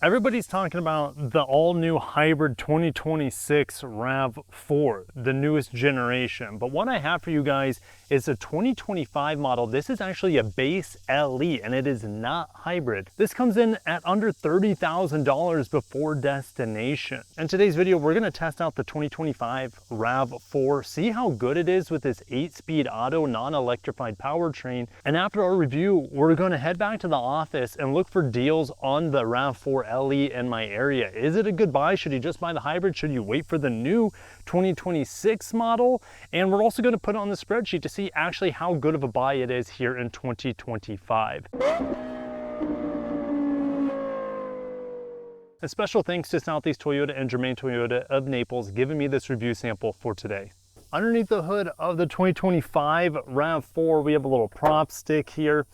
Everybody's talking about the all-new hybrid 2026 RAV4, the newest generation. But what I have for you guys is a 2025 model. This is actually a base LE, and it is not hybrid. This comes in at under $30,000 before destination. In today's video, we're gonna test out the 2025 RAV4, see how good it is with this 8-speed auto non-electrified powertrain. And after our review, we're gonna head back to the office and look for deals on the RAV4 LE in my area. Is it a good buy? Should you just buy the hybrid? Should you wait for the new 2026 model? And we're also going to put it on the spreadsheet to see actually how good of a buy it is here in 2025. A special thanks to Southeast Toyota and Germain Toyota of Naples giving me this review sample for today. Underneath the hood of the 2025 RAV4, we have a little prop stick here.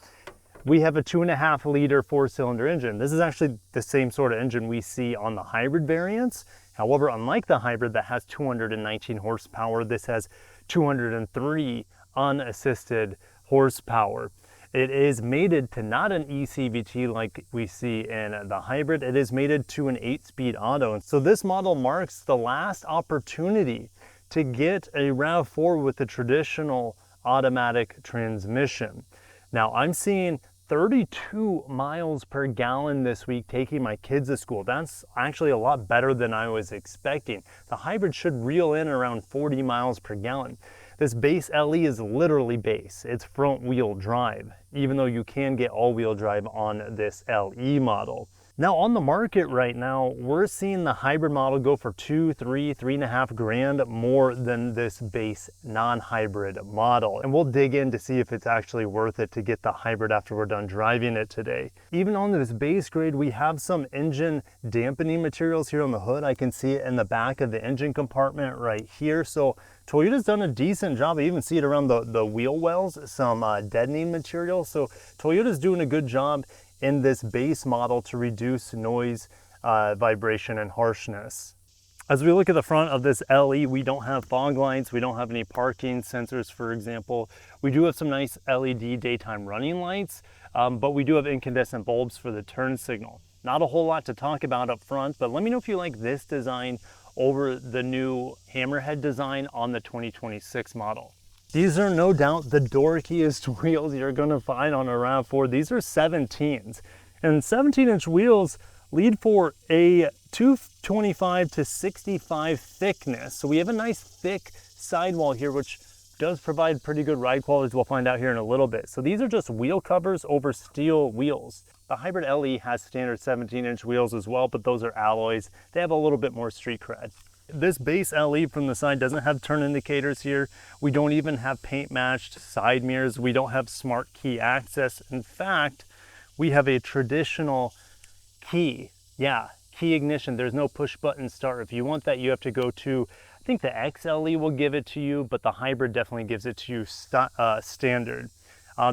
We have a 2.5 liter 4-cylinder engine. This is actually the same sort of engine we see on the hybrid variants. However, unlike the hybrid that has 219 horsepower, this has 203 unassisted horsepower. It is mated to not an ECVT like we see in the hybrid. It is mated to an 8-speed auto. So this model marks the last opportunity to get a RAV4 with the traditional automatic transmission. Now I'm seeing 32 miles per gallon this week taking my kids to school. That's actually a lot better than I was expecting. The hybrid should reel in around 40 miles per gallon. This base LE is literally base. It's front wheel drive, even though you can get all-wheel drive on this LE model. Now on the market right now, we're seeing the hybrid model go for $3.5 grand more than this base non-hybrid model. And we'll dig in to see if it's actually worth it to get the hybrid after we're done driving it today. Even on this base grade, we have some engine dampening materials here on the hood. I can see it in the back of the engine compartment right here. So Toyota's done a decent job. I even see it around the wheel wells, some deadening material. So Toyota's doing a good job in this base model to reduce noise, vibration, and harshness. As we look at the front of this LE, we don't have fog lights, we don't have any parking sensors, for example. We do have some nice LED daytime running lights, but we do have incandescent bulbs for the turn signal. Not a whole lot to talk about up front, but let me know if you like this design over the new hammerhead design on the 2026 model. These are no doubt the dorkiest wheels you're gonna find on a RAV4. These are 17s, and 17-inch wheels lead for a 225 to 65 thickness. So we have a nice thick sidewall here, which does provide pretty good ride quality, as we'll find out here in a little bit. So these are just wheel covers over steel wheels. The hybrid LE has standard 17-inch wheels as well, but those are alloys. They have a little bit more street cred. This base LE from the side doesn't have turn indicators here. We don't even have paint matched side mirrors. We don't have smart key access. In fact, we have a traditional key. Yeah, key ignition. There's no push button start. If you want that, you have to go to, I think the XLE will give it to you, but the hybrid definitely gives it to you standard.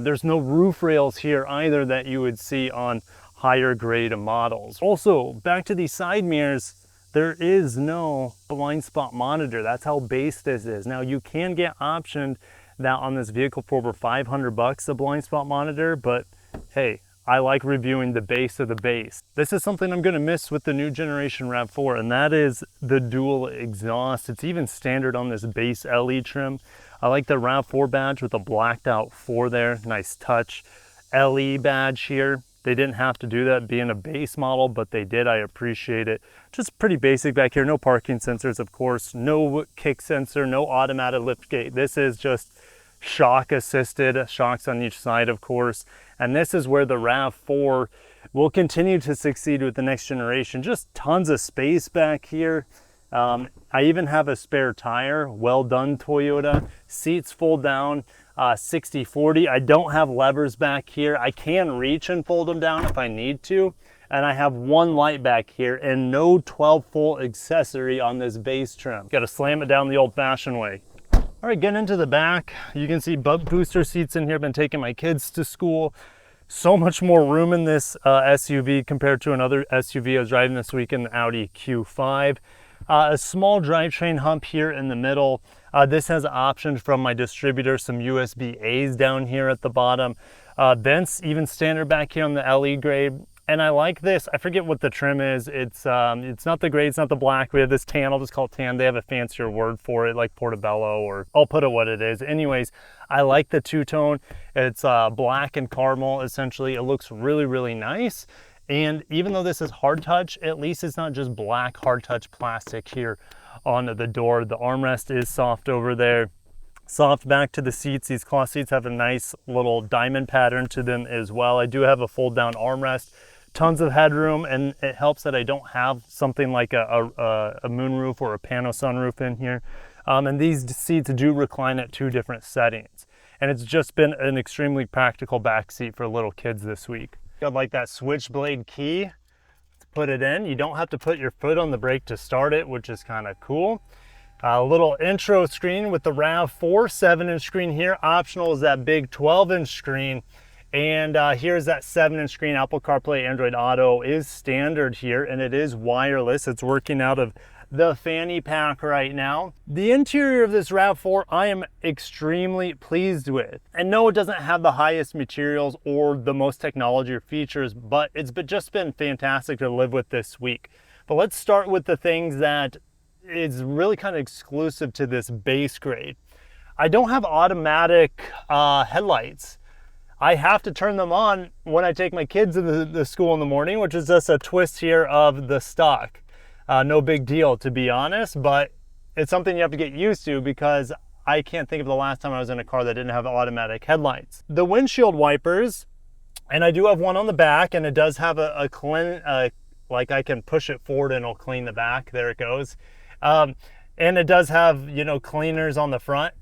There's no roof rails here either that you would see on higher grade models. Also, back to these side mirrors, there is no blind spot monitor. That's how base this is. Now you can get optioned that on this vehicle for over $500 a blind spot monitor, but hey, I like reviewing the base of the base. This is something I'm gonna miss with the new generation RAV4, and that is the dual exhaust. It's even standard on this base LE trim. I like the RAV4 badge with a blacked out 4 there, nice touch. LE badge here. They didn't have to do that being a base model, but they did. I appreciate it. Just pretty basic back here. No parking sensors, of course. No kick sensor, no automatic lift gate. This is just shock assisted, shocks on each side, of course. And this is where the RAV4 will continue to succeed with the next generation. Just tons of space back here. I even have a spare tire. Well done, Toyota. Seats fold down. 60/40. I don't have levers back here. I can reach and fold them down if I need to. And I have one light back here and no 12-volt accessory on this base trim. Got to slam it down the old-fashioned way. All right, getting into the back, you can see bump booster seats in here. Been taking my kids to school. So much more room in this SUV compared to another SUV I was driving this week in the Audi Q5. A small drivetrain hump here in the middle. This has options from my distributor, some USB A's down here at the bottom. Vents, even standard back here on the LE grade. And I like this. I forget what the trim is. It's not the gray, it's not the black. We have this tan, I'll just call it tan. They have a fancier word for it, like Portobello, or I'll put it what it is. Anyways, I like the two-tone. It's black and caramel, essentially. It looks really, really nice. And even though this is hard touch, at least it's not just black hard touch plastic here on the door. The armrest is soft over there. Soft back to the seats. These cloth seats have a nice little diamond pattern to them as well. I do have a fold down armrest, tons of headroom, and it helps that I don't have something like a moonroof or a pano sunroof in here. And these seats do recline at 2 different settings. And it's just been an extremely practical back seat for little kids this week. Got like that switchblade key to put it in. You don't have to put your foot on the brake to start it, which is kind of cool. A little intro screen with the RAV4 7-inch screen here. Optional is that big 12-inch screen. And here's that 7-inch screen. Apple CarPlay, Android Auto is standard here, and it is wireless. It's working out of the fanny pack right now. The interior of this RAV4, I am extremely pleased with. And no, it doesn't have the highest materials or the most technology or features, but it's just been fantastic to live with this week. But let's start with the things that is really kind of exclusive to this base grade. I don't have automatic headlights. I have to turn them on when I take my kids to the school in the morning, which is just a twist here of the stock. No big deal, to be honest, but it's something you have to get used to because I can't think of the last time I was in a car that didn't have automatic headlights. The windshield wipers, and I do have one on the back, and it does have like I can push it forward and it'll clean the back. There it goes. And it does have, you know, cleaners on the front.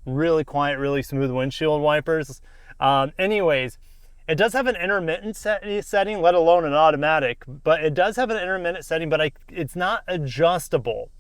Really quiet, really smooth windshield wipers. Anyways, it does have an intermittent setting, let alone an automatic, but it does have an intermittent setting, but it's not adjustable.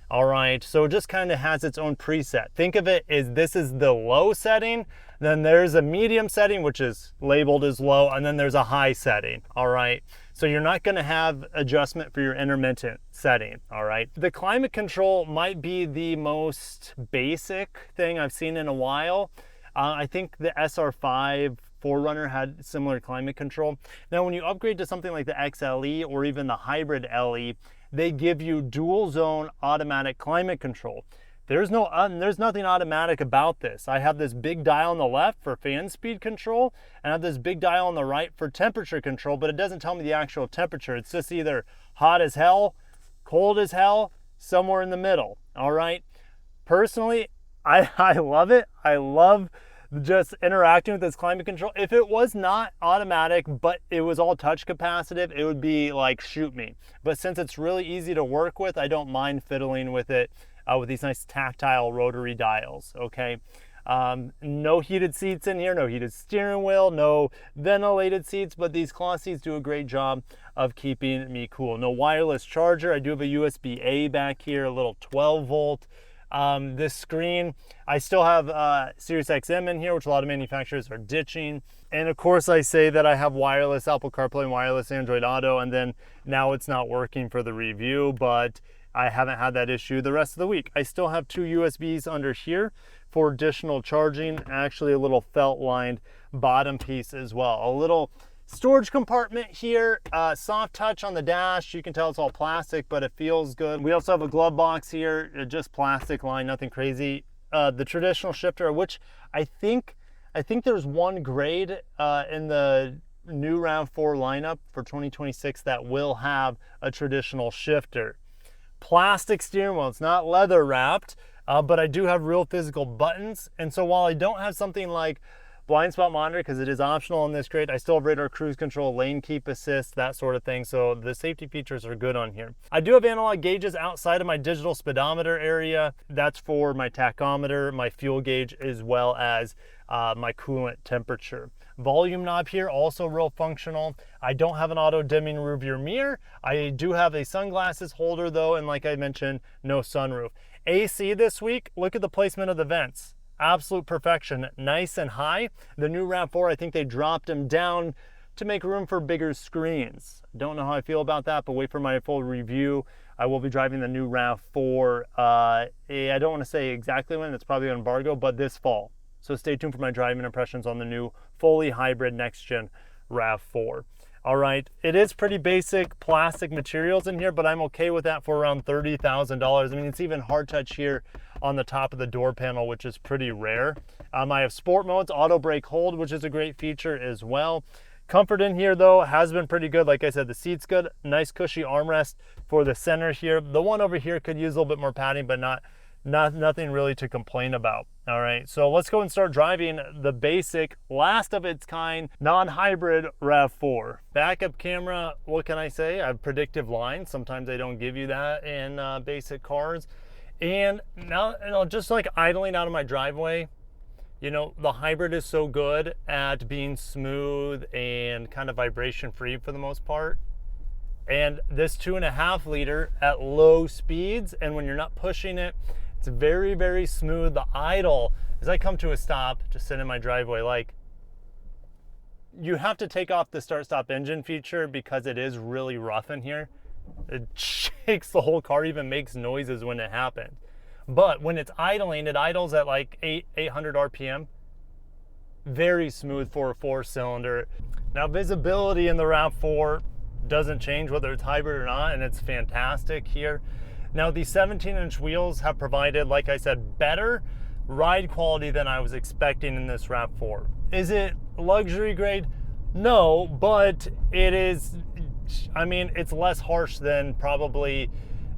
All right, so it just kind of has its own preset. Think of it as this is the low setting, then there's a medium setting, which is labeled as low, and then there's a high setting, all right? So you're not gonna have adjustment for your intermittent setting, all right? The climate control might be the most basic thing I've seen in a while. I think the SR5 4Runner had similar climate control. Now, when you upgrade to something like the XLE or even the hybrid LE, they give you dual zone automatic climate control. There's nothing automatic about this. I have this big dial on the left for fan speed control, and I have this big dial on the right for temperature control, but it doesn't tell me the actual temperature. It's just either hot as hell, cold as hell, somewhere in the middle, all right? Personally, I love it. I love just interacting with this climate control. If it was not automatic, but it was all touch capacitive, it would be like, shoot me. But since it's really easy to work with, I don't mind fiddling with it with these nice tactile rotary dials, okay? No heated seats in here, no heated steering wheel, no ventilated seats, but these cloth seats do a great job of keeping me cool. No wireless charger. I do have a USB-A back here, a little 12 volt. This screen, I still have Sirius XM in here, which a lot of manufacturers are ditching. And of course I say that I have wireless Apple CarPlay and wireless Android Auto, and then now it's not working for the review, but I haven't had that issue the rest of the week. I still have 2 USBs under here for additional charging, actually a little felt lined bottom piece as well. A little storage compartment here, soft touch on the dash. You can tell it's all plastic, but it feels good. We also have a glove box here, just plastic line, nothing crazy. The traditional shifter, which I think there's one grade in the new RAV4 lineup for 2026 that will have a traditional shifter. Plastic steering wheel, it's not leather wrapped, but I do have real physical buttons. And so while I don't have something like blind spot monitor, because it is optional on this grade, I still have radar cruise control, lane keep assist, that sort of thing. So the safety features are good on here. I do have analog gauges outside of my digital speedometer area. That's for my tachometer, my fuel gauge, as well as my coolant temperature. Volume knob here, also real functional. I don't have an auto dimming rearview mirror. I do have a sunglasses holder though, and like I mentioned, no sunroof. AC this week, look at the placement of the vents. Absolute perfection, nice and high. The new RAV4, I think they dropped them down to make room for bigger screens. Don't know how I feel about that, but wait for my full review. I will be driving the new RAV4, I don't want to say exactly when, it's probably on embargo, but this fall. So stay tuned for my driving impressions on the new fully hybrid next-gen RAV4. All right, it is pretty basic plastic materials in here, but I'm okay with that for around $30,000. I mean, it's even hard touch here on the top of the door panel, which is pretty rare. I have sport modes, auto brake hold, which is a great feature as well. Comfort in here though has been pretty good. Like I said, the seat's good, nice cushy armrest for the center here. The one over here could use a little bit more padding, but nothing really to complain about. All right, so let's go and start driving the basic, last of its kind, non-hybrid RAV4. Backup camera, what can I say? I have predictive lines. Sometimes they don't give you that in basic cars. And now, just like idling out of my driveway, you know, the hybrid is so good at being smooth and kind of vibration free for the most part. And this 2.5 liter at low speeds, and when you're not pushing it, it's very, very smooth. The idle, as I come to a stop, just sit in my driveway, like, you have to take off the start-stop engine feature because it is really rough in here. It shakes the whole car, even makes noises when it happens. But when it's idling, it idles at like 800 RPM. Very smooth for a 4-cylinder. Now, visibility in the RAV4 doesn't change whether it's hybrid or not, and it's fantastic here. Now, the 17-inch wheels have provided, like I said, better ride quality than I was expecting in this RAV4. Is it luxury grade? No, but it is, I mean, it's less harsh than probably,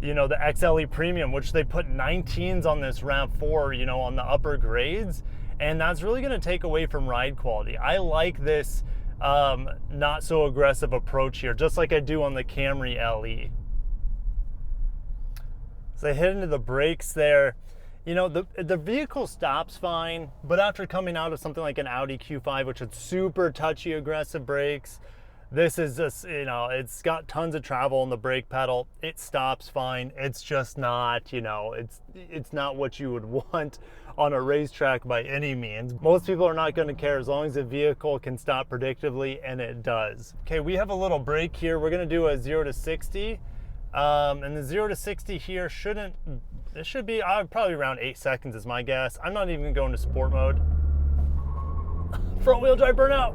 you know, the XLE Premium, which they put 19s on this RAV4, you know, on the upper grades, and that's really going to take away from ride quality. I like this not so aggressive approach here, just like I do on the Camry LE. So I hit into the brakes there. You know, the vehicle stops fine, but after coming out of something like an Audi Q5, which had super touchy, aggressive brakes, this is just, you know, it's got tons of travel on the brake pedal. It stops fine. It's just not, you know, it's not what you would want on a racetrack by any means. Most people are not going to care as long as the vehicle can stop predictably, and it does. Okay, we have a little break here. We're going to do a 0 to 60. And the 0 to 60 here it should be probably around 8 seconds is my guess. I'm not even going to sport mode. Front wheel drive burnout.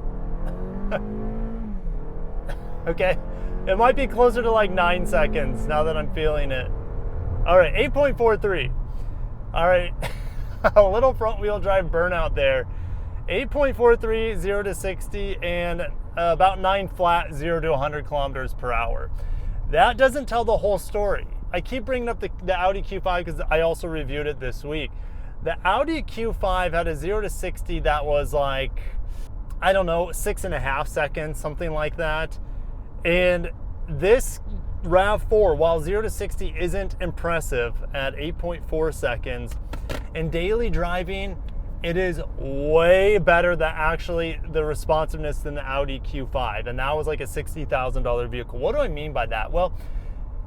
Okay, it might be closer to like 9 seconds now that I'm feeling it. All right, 8.43. All right, a little front wheel drive burnout there. 8.43, 0 to 60, and about 9 flat, 0 to 100 kilometers per hour. That doesn't tell the whole story. I keep bringing up the Audi Q5 because I also reviewed it this week. The Audi Q5 had a 0 to 60 that was like, I don't know, 6.5 seconds, something like that. And this RAV4, while 0 to 60 isn't impressive at 8.4 seconds, in daily driving, it is way better than actually the responsiveness than the Audi Q5. And that was like a $60,000 vehicle. What do I mean by that? Well,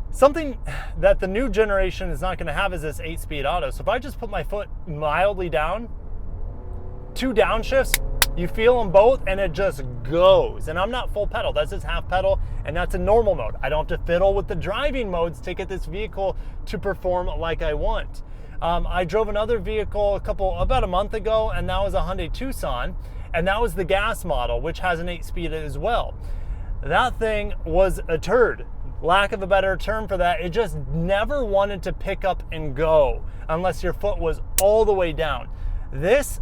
something that the new generation is not going to have is this 8-speed auto. So if I just put my foot mildly down, 2 downshifts, you feel them both and it just goes. And I'm not full pedal, that's just half pedal, and that's a normal mode. I don't have to fiddle with the driving modes to get this vehicle to perform like I want. I drove another vehicle about a month ago, and that was a Hyundai Tucson, and that was the gas model, which has an 8-speed as well. That thing was a turd. Lack of a better term for that. It just never wanted to pick up and go unless your foot was all the way down. This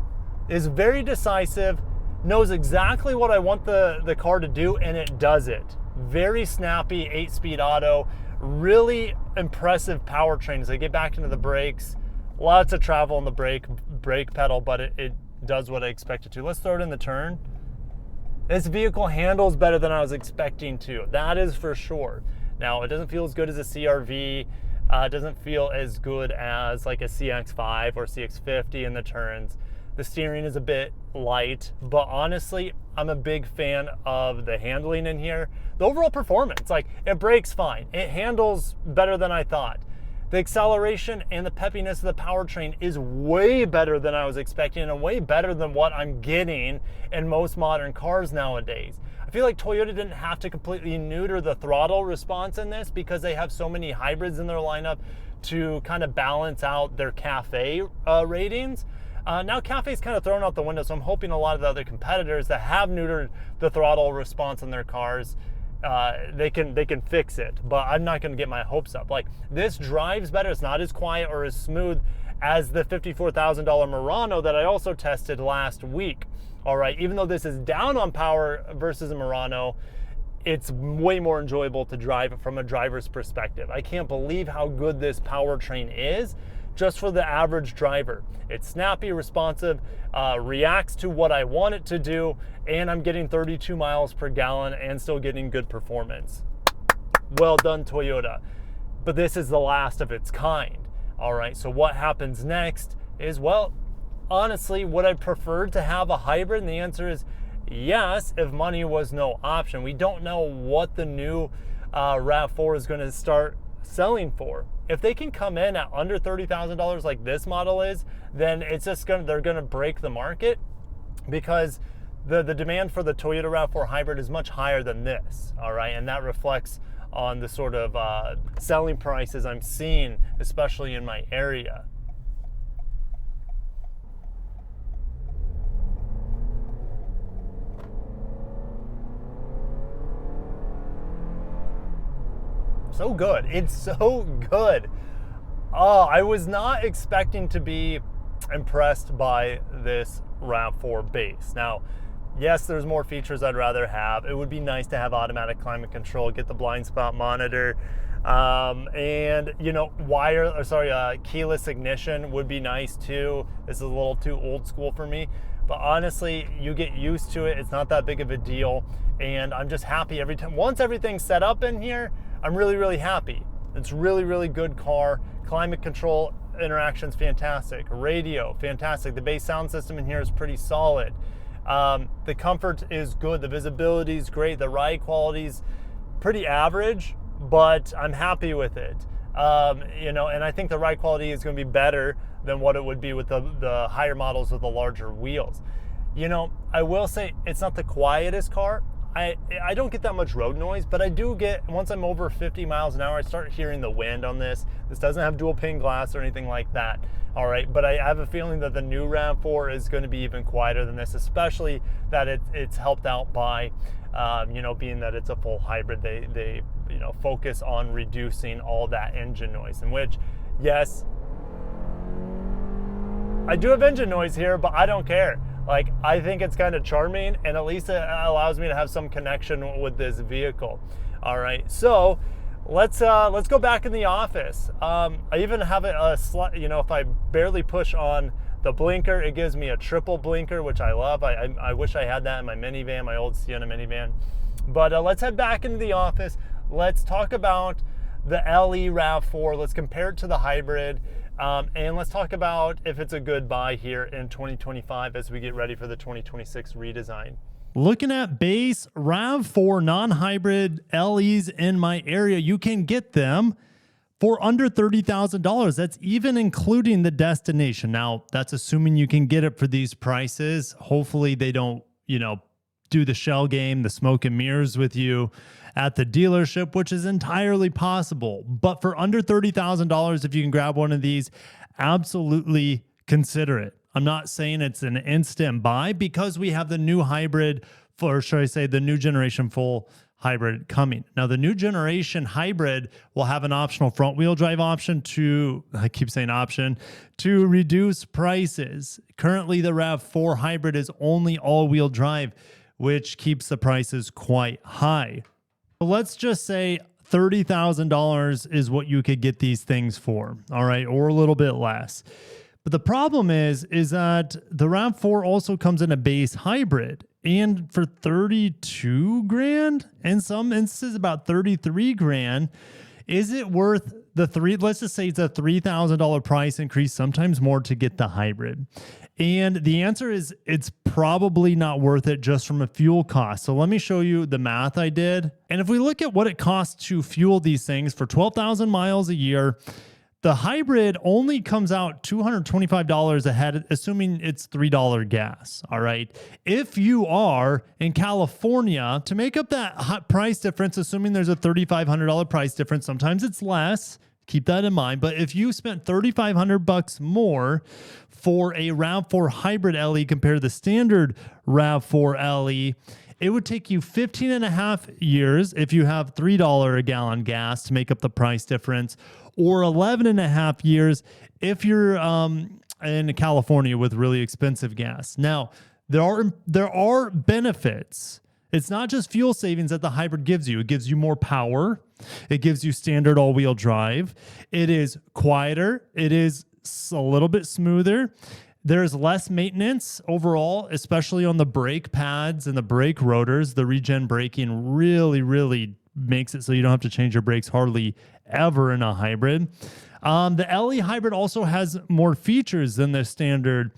is very decisive, knows exactly what I want the car to do, and it does it. Very snappy 8-speed auto, really impressive powertrain as I get back into the brakes. Lots of travel on the brake pedal, but it does what I expect it to. Let's throw it in the turn. This vehicle handles better than I was expecting to. That is for sure. Now, it doesn't feel as good as a CR-V. It doesn't feel as good as like a CX-5 or CX-50 in the turns. The steering is a bit light, but honestly, I'm a big fan of the handling in here. The overall performance, like, it brakes fine. It handles better than I thought. The acceleration and the peppiness of the powertrain is way better than I was expecting, and way better than what I'm getting in most modern cars nowadays. I feel like Toyota didn't have to completely neuter the throttle response in this because they have so many hybrids in their lineup to kind of balance out their CAFE ratings. Now Cafe's kind of thrown out the window, so I'm hoping a lot of the other competitors that have neutered the throttle response on their cars, they can fix it, but I'm not going to get my hopes up. Like, this drives better. It's not as quiet or as smooth as the $54,000 Murano that I also tested last week. All right, even though this is down on power versus a Murano, it's way more enjoyable to drive from a driver's perspective. I can't believe how good this powertrain is just for the average driver. It's snappy, responsive, reacts to what I want it to do, and I'm getting 32 miles per gallon and still getting good performance. Well done, Toyota. But this is the last of its kind. All right, so what happens next is, well, honestly, would I prefer to have a hybrid? And the answer is yes, if money was no option. We don't know what the new RAV4 is going to start selling for. If they can come in at under $30,000 like this model is, then it's just they're going to break the market, because the demand for the Toyota RAV4 hybrid is much higher than this. All right, and that reflects on the sort of selling prices I'm seeing, especially in my area. So good. It's so good. Oh, I was not expecting to be impressed by this RAV4 base. Now, yes, there's more features I'd rather have. It would be nice to have automatic climate control, get the blind spot monitor, and you know, keyless ignition would be nice too. This is a little too old school for me, but honestly, you get used to it. It's not that big of a deal, and I'm just happy every time. Once everything's set up in here, I'm really, really happy. It's really, really good car. Climate control interaction's fantastic. Radio, fantastic. The base sound system in here is pretty solid. The comfort is good. The visibility is great. The ride quality's pretty average, but I'm happy with it. You know, and I think the ride quality is going to be better than what it would be with the higher models with the larger wheels. You know, I will say it's not the quietest car. I don't get that much road noise, but I do get, once I'm over 50 miles an hour, I start hearing the wind on this. This doesn't have dual pane glass or anything like that. All right, but I have a feeling that the new RAV4 is going to be even quieter than this, especially that it's helped out by, you know, being that it's a full hybrid. They you know, focus on reducing all that engine noise, in which, yes, I do have engine noise here, but I don't care. Like, I think it's kind of charming, and at least it allows me to have some connection with this vehicle. All right, so let's go back in the office. I even have you know, if I barely push on the blinker, it gives me a triple blinker, which I love. I wish I had that in my minivan, my old Sienna minivan. But let's head back into the office. Let's talk about the LE RAV4. Let's compare it to the hybrid. And let's talk about if it's a good buy here in 2025 as we get ready for the 2026 redesign. Looking at base RAV4 non-hybrid LEs in my area, you can get them for under $30,000. That's even including the destination. Now, that's assuming you can get it for these prices. Hopefully they don't, you know, do the shell game, the smoke and mirrors with you at the dealership, which is entirely possible. But for under $30,000, if you can grab one of these, absolutely consider it. I'm not saying it's an instant buy, because we have the new hybrid, or should I say the new generation full hybrid coming. Now, the new generation hybrid will have an optional front wheel drive option I keep saying option, to reduce prices. Currently, the RAV4 hybrid is only all-wheel drive, which keeps the prices quite high. So let's just say $30,000 is what you could get these things for, all right, or a little bit less. But the problem is that the RAV4 also comes in a base hybrid, and for 32 grand, in some instances about 33 grand, is it worth let's just say it's a $3,000 price increase, sometimes more, to get the hybrid? And the answer is it's probably not worth it just from a fuel cost. So let me show you the math I did. And if we look at what it costs to fuel these things for 12,000 miles a year, the hybrid only comes out $225 ahead, assuming it's $3 gas, all right? If you are in California, to make up that price difference, assuming there's a $3,500 price difference, sometimes it's less, Keep that in mind. But if you spent $3,500 more for a RAV4 Hybrid LE compared to the standard RAV4 LE, it would take you 15 and a half years if you have $3 a gallon gas to make up the price difference, or 11 and a half years if you're in California with really expensive gas. Now, there are benefits. It's not just fuel savings that the hybrid gives you. It gives you more power. It gives you standard all-wheel drive. It is quieter. It is a little bit smoother. There's less maintenance overall, especially on the brake pads and the brake rotors. The regen braking really makes it so you don't have to change your brakes hardly ever in a hybrid. The LE hybrid also has more features than the standard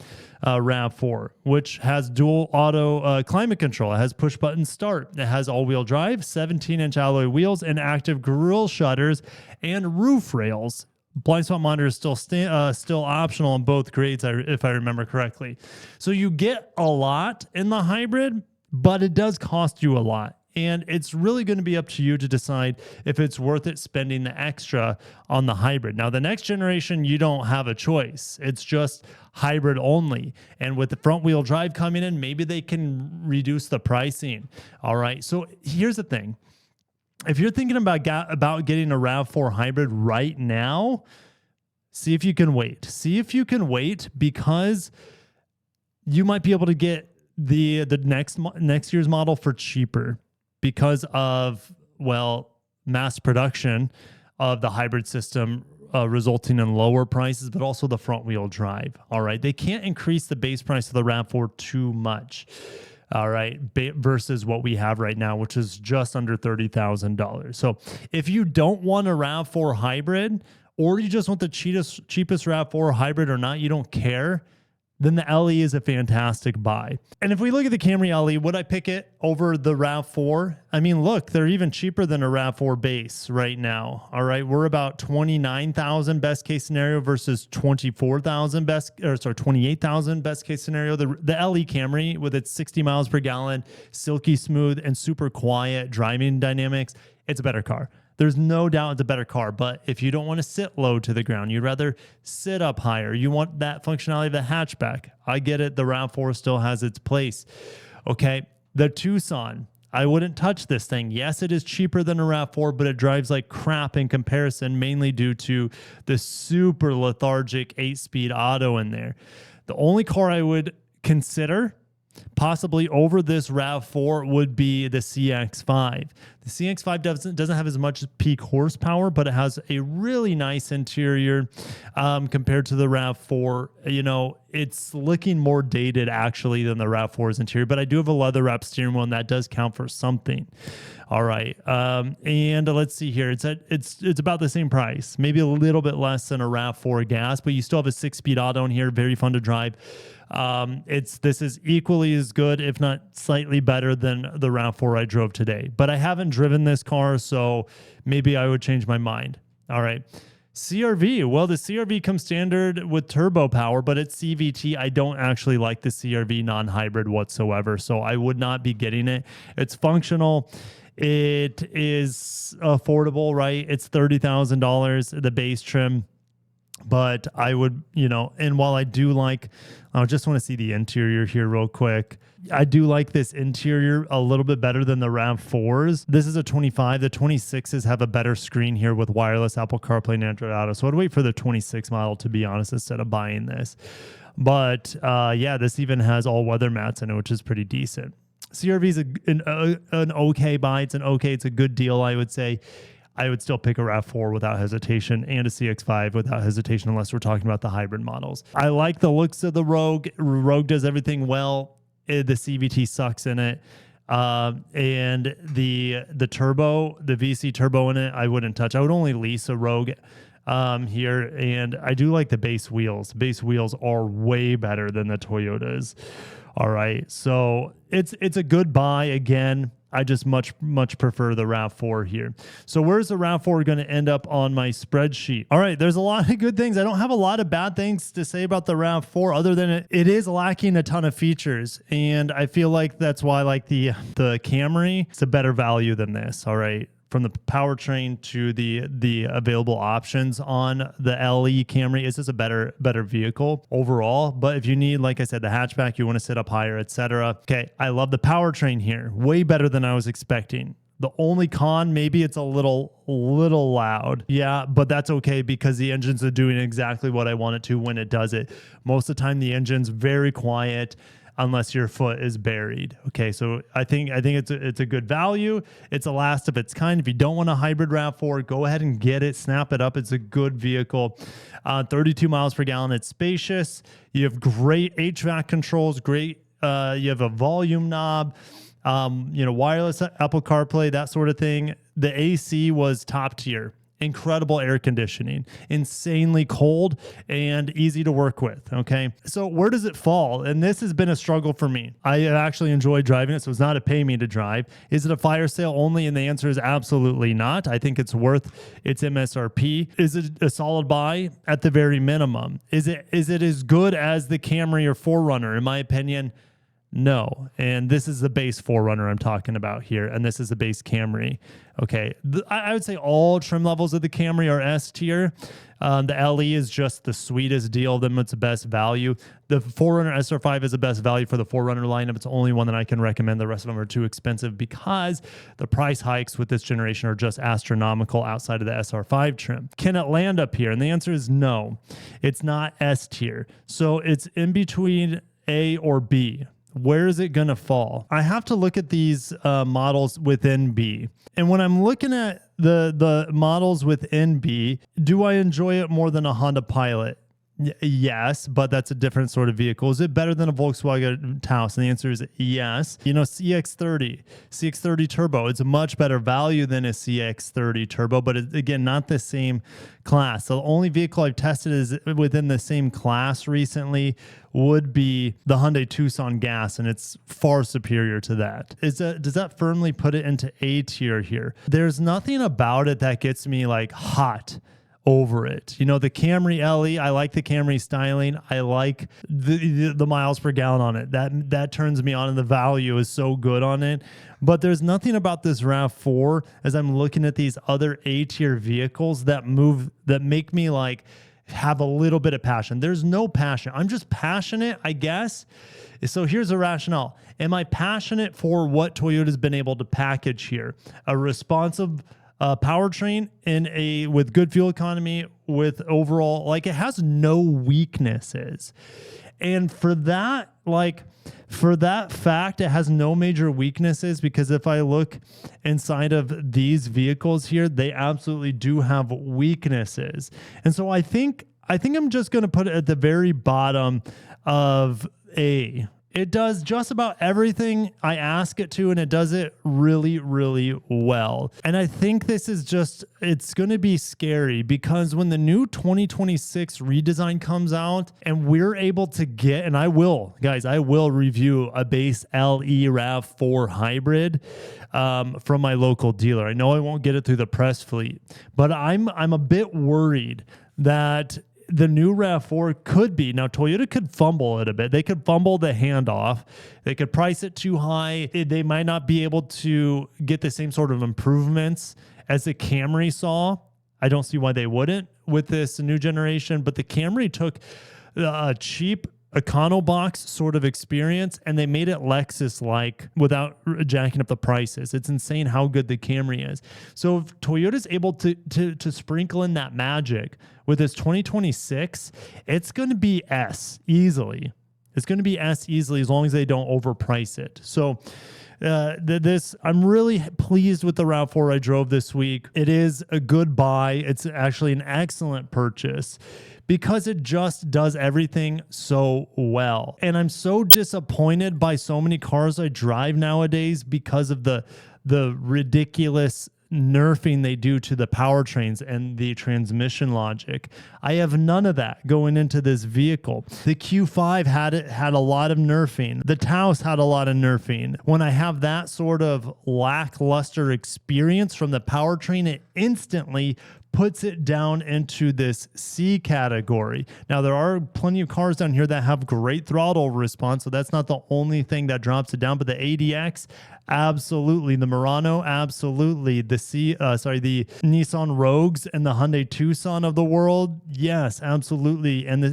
RAV4, which has dual auto climate control. It has push button start. It has all-wheel drive, 17-inch alloy wheels, and active grille shutters and roof rails. Blind spot monitor is still optional in both grades, if I remember correctly. So you get a lot in the hybrid, but it does cost you a lot. And it's really going to be up to you to decide if it's worth it spending the extra on the hybrid. Now, the next generation, you don't have a choice. It's just hybrid only. And with the front wheel drive coming in, maybe they can reduce the pricing. All right. So here's the thing. If you're thinking about getting a RAV4 hybrid right now, see if you can wait. See if you can wait, because you might be able to get the next year's model for cheaper, because of, well, mass production of the hybrid system resulting in lower prices, but also the front wheel drive. All right. They can't increase the base price of the RAV4 too much. All right. Versus what we have right now, which is just under $30,000. So if you don't want a RAV4 hybrid, or you just want the cheapest RAV4 hybrid or not, you don't care, then the LE is a fantastic buy. And if we look at the Camry LE, would I pick it over the RAV4? I mean, look, they're even cheaper than a RAV4 base right now. All right, we're about $29,000 best case scenario versus $28,000 best case scenario. The LE Camry, with its 60 miles per gallon, silky smooth and super quiet driving dynamics, it's a better car. There's no doubt it's a better car, but if you don't want to sit low to the ground, you'd rather sit up higher. You want that functionality of the hatchback. I get it. The RAV4 still has its place. Okay. The Tucson, I wouldn't touch this thing. Yes, it is cheaper than a RAV4, but it drives like crap in comparison, mainly due to the super lethargic 8-speed auto in there. The only car I would consider possibly over this RAV4 would be the CX-5. The CX-5 doesn't have as much peak horsepower, but it has a really nice interior compared to the RAV4. You know, it's looking more dated actually than the RAV4's interior, but I do have a leather wrap steering wheel, and that does count for something. All right. And let's see here. It's about the same price, maybe a little bit less than a RAV4 gas, but you still have a 6-speed auto in here. Very fun to drive. This is equally as good, if not slightly better than the RAV4 I drove today, but I haven't driven this car, so maybe I would change my mind. All right. CR-V. Well, the CR-V comes standard with turbo power, but it's CVT. I don't actually like the CR-V non-hybrid whatsoever, so I would not be getting it. It's functional. It is affordable, right? It's $30,000, the base trim. But I would, and while I do like, I just want to see the interior here real quick. I do like this interior a little bit better than the RAV4s. This is a 25. The 26s have a better screen here with wireless Apple CarPlay and Android Auto. So I'd wait for the 26 model, to be honest, instead of buying this. But yeah, this even has all weather mats in it, which is pretty decent. CR-V is an okay buy. It's a good deal, I would say. I would still pick a RAV4 without hesitation, and a CX-5 without hesitation, unless we're talking about the hybrid models. I like the looks of the Rogue. Rogue does everything well. The CVT sucks in it. And the turbo, the VC turbo in it, I wouldn't touch. I would only lease a Rogue here. And I do like the base wheels. Base wheels are way better than the Toyotas. All right. So it's a good buy. Again, I just much prefer the RAV4 here. So where's the RAV4 going to end up on my spreadsheet? All right, there's a lot of good things. I don't have a lot of bad things to say about the RAV4 other than it is lacking a ton of features. And I feel like that's why I like the Camry. It's a better value than this. All right. from the powertrain to the available options on the LE Camry. It's just a better vehicle overall. But if you need, like I said, the hatchback, you want to sit up higher, etc. Okay, I love the powertrain here. Way better than I was expecting. The only con, maybe it's a little loud. Yeah, but that's okay because the engines are doing exactly what I want it to when it does it. Most of the time, the engine's very quiet unless your foot is buried. Okay, so I think it's a good value. It's the last of its kind. If you don't want a hybrid RAV4, go ahead and get it. Snap it up. It's a good vehicle. 32 miles per gallon. It's spacious. You have great HVAC controls. Great. You have a volume knob. Wireless Apple CarPlay, that sort of thing. The AC was top tier. Incredible air conditioning, insanely cold and easy to work with. Okay. So where does it fall? And this has been a struggle for me. I actually enjoy driving it. So it's not a pay me to drive. Is it a fire sale only? And the answer is absolutely not. I think it's worth its MSRP. Is it a solid buy? At the very minimum. Is it as good as the Camry or 4Runner? In my opinion, no. And this is the base 4Runner I'm talking about here. And this is the base Camry. Okay. I would say all trim levels of the Camry are S tier. The LE is just the sweetest deal of them. It's the best value. The 4Runner SR5 is the best value for the 4Runner lineup. It's the only one that I can recommend. The rest of them are too expensive because the price hikes with this generation are just astronomical outside of the SR5 trim. Can it land up here? And the answer is no. It's not S tier. So it's in between A or B. Where is it going to fall? I have to look at these models within B. And when I'm looking at the models within B, do I enjoy it more than a Honda Pilot? Yes, but that's a different sort of vehicle. Is it better than a Volkswagen Taos? And the answer is yes. CX-30 Turbo, it's a much better value than a CX-30 Turbo, but it's, again, not the same class. So the only vehicle I've tested is within the same class recently would be the Hyundai Tucson Gas, and it's far superior to that. Does that firmly put it into A tier here? There's nothing about it that gets me like hot over it. The Camry LE, I like the Camry styling. I like the miles per gallon on it. That turns me on, and the value is so good on it. But there's nothing about this RAV4 as I'm looking at these other A-tier vehicles that make me like have a little bit of passion. There's no passion. I'm just passionate, I guess. So here's a rationale. Am I passionate for what Toyota's been able to package here? A responsive powertrain with good fuel economy, with overall, like, it has no weaknesses. And for that fact, it has no major weaknesses, because if I look inside of these vehicles here, they absolutely do have weaknesses. And so I think I'm just going to put it at the very bottom of A. It does just about everything I ask it to, and it does it really, really well. And I think this is it's going to be scary, because when the new 2026 redesign comes out and we're able to get, and I will review a base LE RAV4 hybrid from my local dealer. I know I won't get it through the press fleet, but I'm a bit worried that the new RAV4 could be, now Toyota could fumble it a bit. They could fumble the handoff. They could price it too high. They might not be able to get the same sort of improvements as the Camry saw. I don't see why they wouldn't with this new generation, but the Camry took a cheap Econobox sort of experience, and they made it Lexus-like without jacking up the prices. It's insane how good the Camry is. So if Toyota's able to sprinkle in that magic with this 2026, it's going to be S easily. It's going to be S easily, as long as they don't overprice it. So I'm really pleased with the RAV4 I drove this week. It is a good buy. It's actually an excellent purchase, because it just does everything so well. And I'm so disappointed by so many cars I drive nowadays because of the ridiculous nerfing they do to the powertrains and the transmission logic. I have none of that going into this vehicle. The Q5 had a lot of nerfing. The Taos had a lot of nerfing. When I have that sort of lackluster experience from the powertrain, it instantly puts it down into this C category. Now, there are plenty of cars down here that have great throttle response, so that's not the only thing that drops it down, but the ADX Absolutely. The Murano, absolutely. The the Nissan Rogues and the Hyundai Tucson of the world, yes, absolutely. And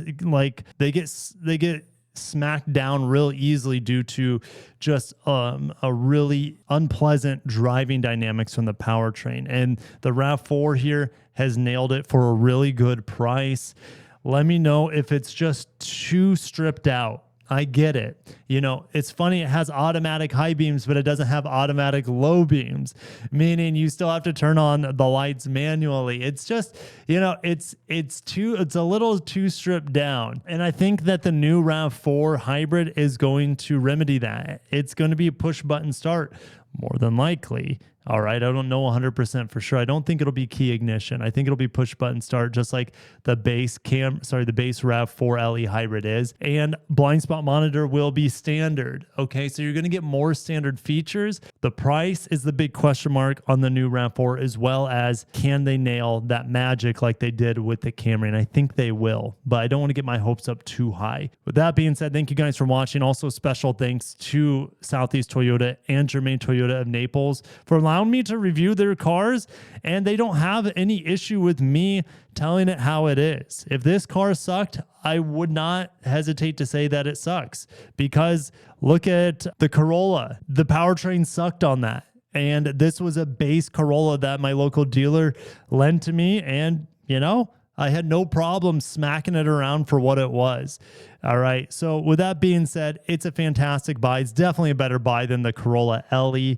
they get smacked down real easily due to just a really unpleasant driving dynamics from the powertrain. And the RAV4 here has nailed it for a really good price. Let me know if it's just too stripped out. I get it. You know, it's funny, it has automatic high beams, but it doesn't have automatic low beams, meaning you still have to turn on the lights manually. It's just, you know, it's a little too stripped down. And I think that the new RAV4 hybrid is going to remedy that. It's going to be a push button start, more than likely. All right, I don't know 100% for sure. I don't think it'll be key ignition. I think it'll be push button start, just like the base RAV4 LE hybrid is. And blind spot monitor will be standard. Okay, so you're going to get more standard features. The price is the big question mark on the new RAV4, as well as can they nail that magic like they did with the Camry? And I think they will, but I don't want to get my hopes up too high. With that being said, thank you guys for watching. Also, special thanks to Southeast Toyota and Germain Toyota of Naples for allowing me to review their cars, and they don't have any issue with me telling it how it is. If this car sucked, I would not hesitate to say that it sucks, because look at the Corolla. The powertrain sucked on that, and this was a base Corolla that my local dealer lent to me, and you know, I had no problem smacking it around for what it was. All right. So with that being said, it's a fantastic buy. It's definitely a better buy than the Corolla LE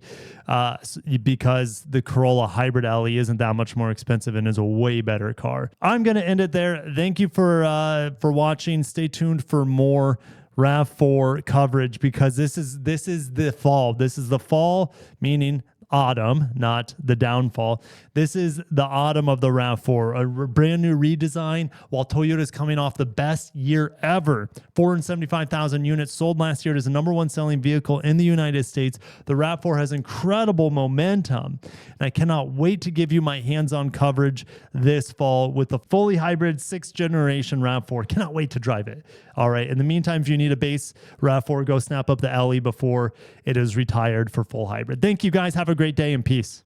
because the Corolla Hybrid LE isn't that much more expensive and is a way better car. I'm going to end it there. Thank you for watching. Stay tuned for more RAV4 coverage, because this is the fall. This is the fall, meaning autumn, not the downfall. This is the autumn of the RAV4, a brand new redesign, while Toyota is coming off the best year ever. 475,000 units sold last year. It is the #1 selling vehicle in the United States. The RAV4 has incredible momentum, and I cannot wait to give you my hands-on coverage this fall with the fully hybrid 6th generation RAV4. Cannot wait to drive it. All right. In the meantime, if you need a base RAV4, go snap up the LE before it is retired for full hybrid. Thank you guys. Have a great day and peace.